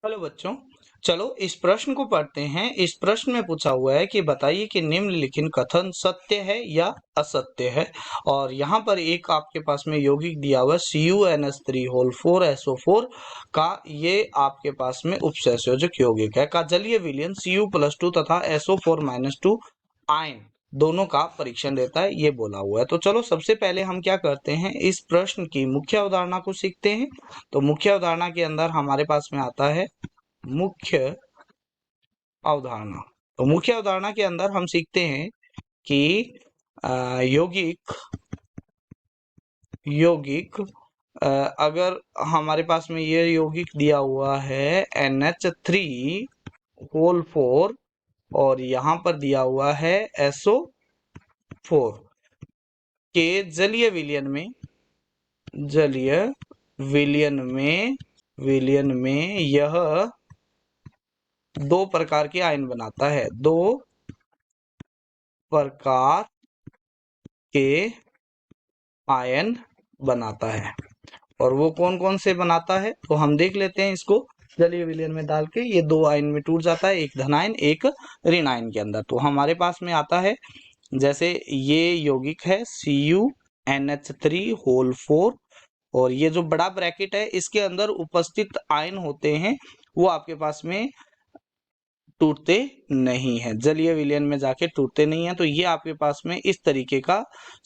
Hello बच्चों, चलो इस प्रश्न को पढ़ते हैं। इस प्रश्न में पूछा हुआ है कि बताइए कि निम्नलिखित कथन सत्य है या असत्य है। और यहाँ पर एक आपके पास में यौगिक दिया हुआ है CuNH3 4SO4 का, ये आपके पास में उपसंयोजक यौगिक है का जलीय विलयन Cu+2 तथा SO4-2 आयन दोनों का परीक्षण देता है, ये बोला हुआ है। तो चलो सबसे पहले हम क्या करते हैं, इस प्रश्न की मुख्य अवधारणा को सीखते हैं। तो मुख्य अवधारणा के अंदर हमारे पास में आता है मुख्य अवधारणा। तो मुख्य अवधारणा के अंदर हम सीखते हैं कि यौगिक अगर हमारे पास में ये यौगिक दिया हुआ है NH3 और यहाँ पर दिया हुआ है SO4 के जलीय विलयन में यह दो प्रकार के आयन बनाता है, दो प्रकार के आयन बनाता है। और वो कौन कौन से बनाता है तो हम देख लेते हैं इसको। जलीय विलयन में डाल के ये दो आयन में टूट जाता है, एक धन आयन एक ऋण आयन के अंदर। तो हमारे पास में आता है, जैसे ये यौगिक है CuNH3 और ये जो बड़ा ब्रैकेट है इसके अंदर उपस्थित आयन होते हैं वो आपके पास में टूटते नहीं है, जलीय विलयन में जाके टूटते नहीं है। तो ये आपके पास में इस तरीके का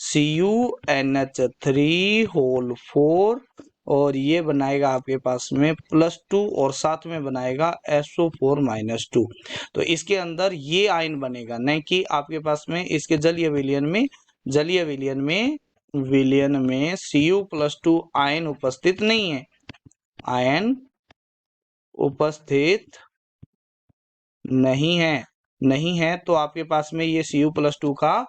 CuNH3 और ये बनाएगा आपके पास में +2 और साथ में बनाएगा SO4-2। तो इसके अंदर ये आयन बनेगा, नहीं कि आपके पास में इसके जलीय विलयन में Cu+2 आयन उपस्थित नहीं है, आयन उपस्थित नहीं है तो आपके पास में ये Cu+2 का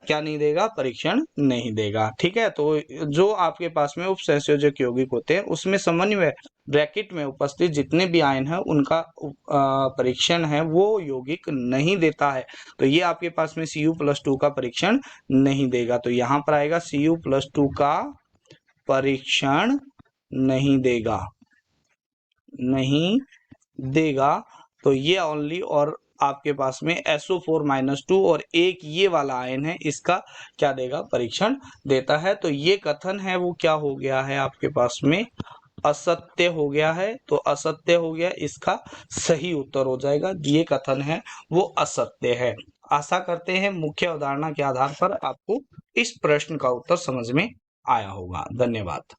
क्या नहीं देगा, परीक्षण नहीं देगा। ठीक है, तो जो आपके पास में उपसंयोजक यौगिक होते हैं उसमें समन्वय ब्रैकेट में उपस्थित जितने भी आयन है उनका परीक्षण है वो यौगिक नहीं देता है। तो ये आपके पास में Cu+2 का परीक्षण नहीं देगा। तो यहाँ पर आएगा Cu+2 का परीक्षण नहीं देगा। तो ये ओनली और आपके पास में SO4-2 और एक ये वाला आयन है इसका क्या देगा, परीक्षण देता है। तो ये कथन है वो क्या हो गया है आपके पास में, असत्य हो गया है। तो असत्य हो गया, इसका सही उत्तर हो जाएगा, ये कथन है वो असत्य है। आशा करते हैं मुख्य अवधारणा के आधार पर आपको इस प्रश्न का उत्तर समझ में आया होगा। धन्यवाद।